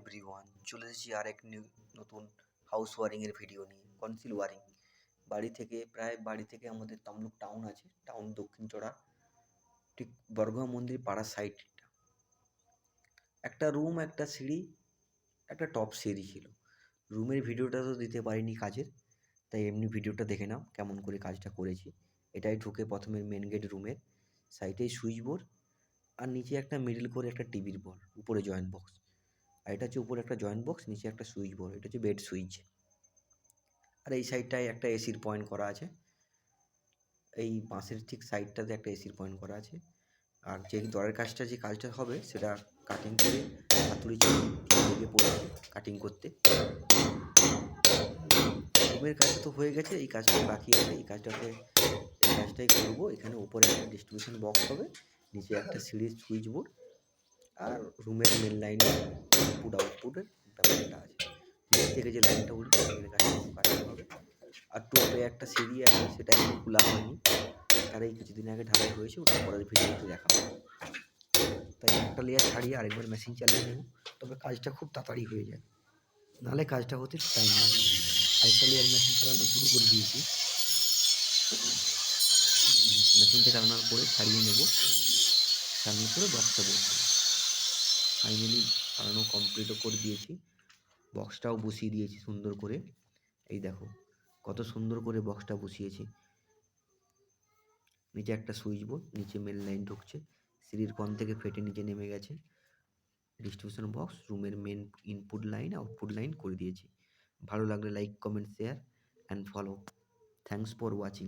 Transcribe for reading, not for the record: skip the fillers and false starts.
Everyone, চলে এসেছি আর এক নতুন হাউস ওয়ারিংয়ের ভিডিও নিয়ে। কনসিল ওয়ারিং বাড়ি থেকে আমাদের তমলুক টাউন আছে, টাউন দক্ষিণ চড়া, ঠিক বর্গা মন্দির পাড়ার সাইডটা একটা রুম, একটা সিঁড়ি, একটা টপ সিঁড়ি ছিল। রুমের ভিডিওটা তো দিতে পারিনি কাজের, তাই এমনি ভিডিওটা দেখে নাও কেমন করে কাজটা করেছি। এটাই ঢুকে প্রথমে মেন গেট রুমের সাইডেই সুইচ বোর্ড, আর নিচে একটা মিডল করে একটা টিভির বল, উপরে জয়েন্ট বক্স। আর এটা হচ্ছে উপরে একটা জয়েন্ট বক্স, নিচে একটা সুইচ বোর্ড, এটা হচ্ছে বেড সুইচ। আর এই সাইডটায় একটা এসির পয়েন্ট করা আছে, এই বাঁশের ঠিক সাইডটাতে একটা এসির পয়েন্ট করা আছে। আর যে দরের কাজটা হবে সেটা কাটিং করে হাতুড়ি লেগে পড়েছে কাটিং করতে। রুমের কাজ তো হয়ে গেছে, এই কাজটাই বাকি আছে। এই কাজটাই করবো। এখানে উপরে একটা ডিস্ট্রিবিউশন বক্স হবে, নিচে একটা সিঁড়ির সুইচ বোর্ড, আর রুমের মেন লাইনে আউটপুটের ব্যাপারটা আছে। নিচ থেকে যে লাইনটা উঠবে সেখানে কাটানো হবে। আর টপে একটা সিঁড়ি আছে, সেটা এখন খোলা হয়নি, তার এই কিছুদিন আগে ঢালাই হয়েছে, ওটা পরের ভিডিওতে দেখাবো। তাই একটা লেয়ার ছাড়িয়ে আরেকবার মেশিন চালিয়ে নেব, তবে কাজটা খুব তাড়াতাড়ি হয়ে যায়, নাহলে কাজটা হতে টাইম লাগে। আরেকটা লেয়ার মেশিন চালানো শুরু করে দিয়েছি। মেশিনটা চালানোর পরে ছাড়িয়ে নেব, ছাড়ানোর পরে বক্সটা বসবো। ফাইনালি চালানো কমপ্লিটও করে দিয়েছি, বক্সটাও বসিয়ে দিয়েছি সুন্দর করে। এই দেখো কত সুন্দর করে বক্সটা বসিয়েছি। নিচে একটা সুইচ বোর্ড, নিচে মেন লাইন ঢুকছে, সিঁড়ির কোণ থেকে ফেটে নিচে নেমে গেছে। ডিস্ট্রিবিউশন বক্স, রুমের main input line, output line করে দিয়েছি। ভালো লাগলে like, comment, share and follow. Thanks for watching.